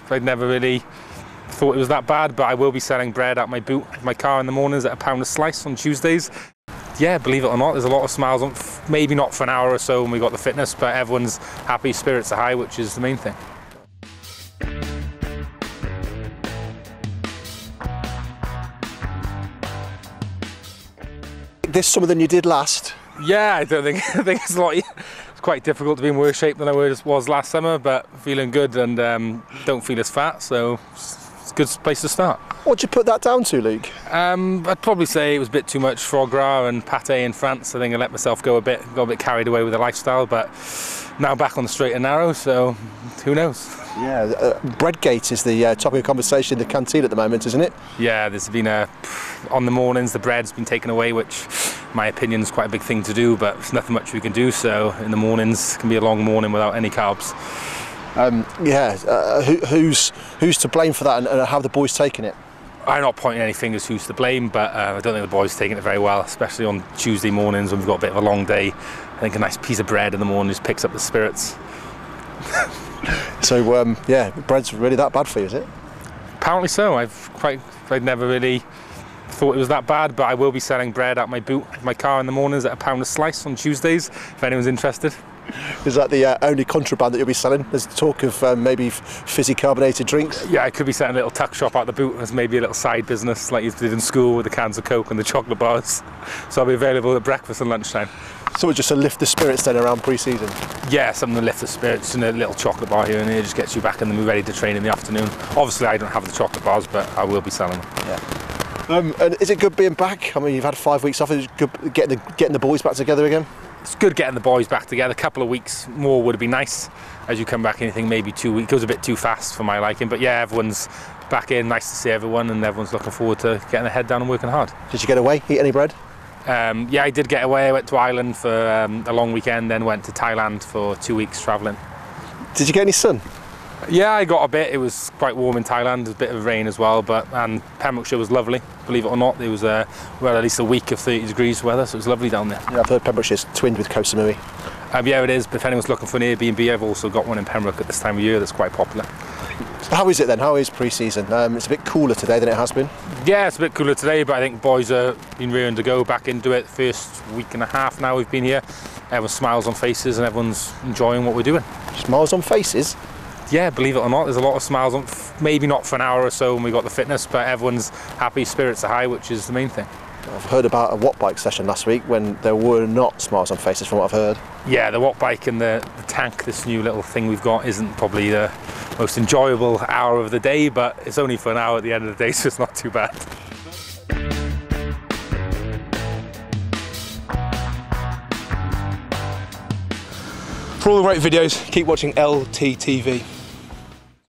I'd never really thought it was that bad, but I will be selling bread at my boot of my car in the mornings at £1 a slice on Tuesdays. Yeah, believe it or not, there's a lot of smiles on, maybe not for an hour or so when we got the fitness, but everyone's happy, spirits are high, which is the main thing. This summer than you did last? Yeah, I think it's a lot. It's quite difficult to be in worse shape than I was last summer, but feeling good and don't feel as fat, so it's a good place to start. What'd you put that down to, Luke? I'd probably say it was a bit too much foie gras and pâté in France. I think I let myself got a bit carried away with the lifestyle, but now back on the straight and narrow, so who knows? Yeah, Breadgate is the topic of conversation in the canteen at the moment, isn't it? Yeah, there's been on the mornings the bread's been taken away, which my opinion is quite a big thing to do, but there's nothing much we can do, so in the mornings it can be a long morning without any carbs. Who's to blame for that, and how have the boys taken it? I'm not pointing any fingers who's to blame, but I don't think the boys are taking it very well, especially on Tuesday mornings when we've got a bit of a long day. I think a nice piece of bread in the morning just picks up the spirits. So yeah, bread's really that bad for you, is it? Apparently so. I'd never really thought it was that bad, but I will be selling bread at my boot of my car in the mornings at £1 a slice on Tuesdays, if anyone's interested. Is that the only contraband that you'll be selling? There's talk of maybe fizzy carbonated drinks? Yeah, I could be setting a little tuck shop out the boot as maybe a little side business like you did in school with the cans of Coke and the chocolate bars. So I'll be available at breakfast and lunchtime. So just to lift the spirits then around pre-season? Yeah, something to lift the spirits, and a little chocolate bar here and there just gets you back in the mood, ready to train in the afternoon. Obviously I don't have the chocolate bars, but I will be selling them. Yeah. And is it good being back? I mean, you've had 5 weeks off. Is it good getting the boys back together again? It's good getting the boys back together. A couple of weeks more would have been nice. As you come back, anything maybe 2 weeks. It goes a bit too fast for my liking, but yeah, everyone's back in. Nice to see everyone, and everyone's looking forward to getting their head down and working hard. Did you get away? Eat any bread? Yeah, I did get away. I went to Ireland for a long weekend, then went to Thailand for 2 weeks travelling. Did you get any sun? Yeah, I got a bit. It was quite warm in Thailand. There was a bit of rain as well, and Pembrokeshire was lovely. Believe it or not, it was at least a week of 30 degrees weather, so it was lovely down there. Yeah, I've heard Pembrokeshire's twinned with Koh Samui. Yeah, it is. But if anyone's looking for an Airbnb, I've also got one in Pembroke at this time of year that's quite popular. So how is it then? How is pre-season? It's a bit cooler today than it has been. Yeah, it's a bit cooler today, but I think boys are been rearing to go back into it. First week and a half now we've been here. Everyone smiles on faces and everyone's enjoying what we're doing. Smiles on faces? Yeah, believe it or not, there's a lot of smiles on, maybe not for an hour or so when we got the fitness, but everyone's happy, spirits are high, which is the main thing. I've heard about a watt bike session last week when there were not smiles on faces from what I've heard. Yeah, the watt bike and the tank, this new little thing we've got, isn't probably the most enjoyable hour of the day, but it's only for an hour at the end of the day, so it's not too bad. For all the great videos, keep watching LTTV.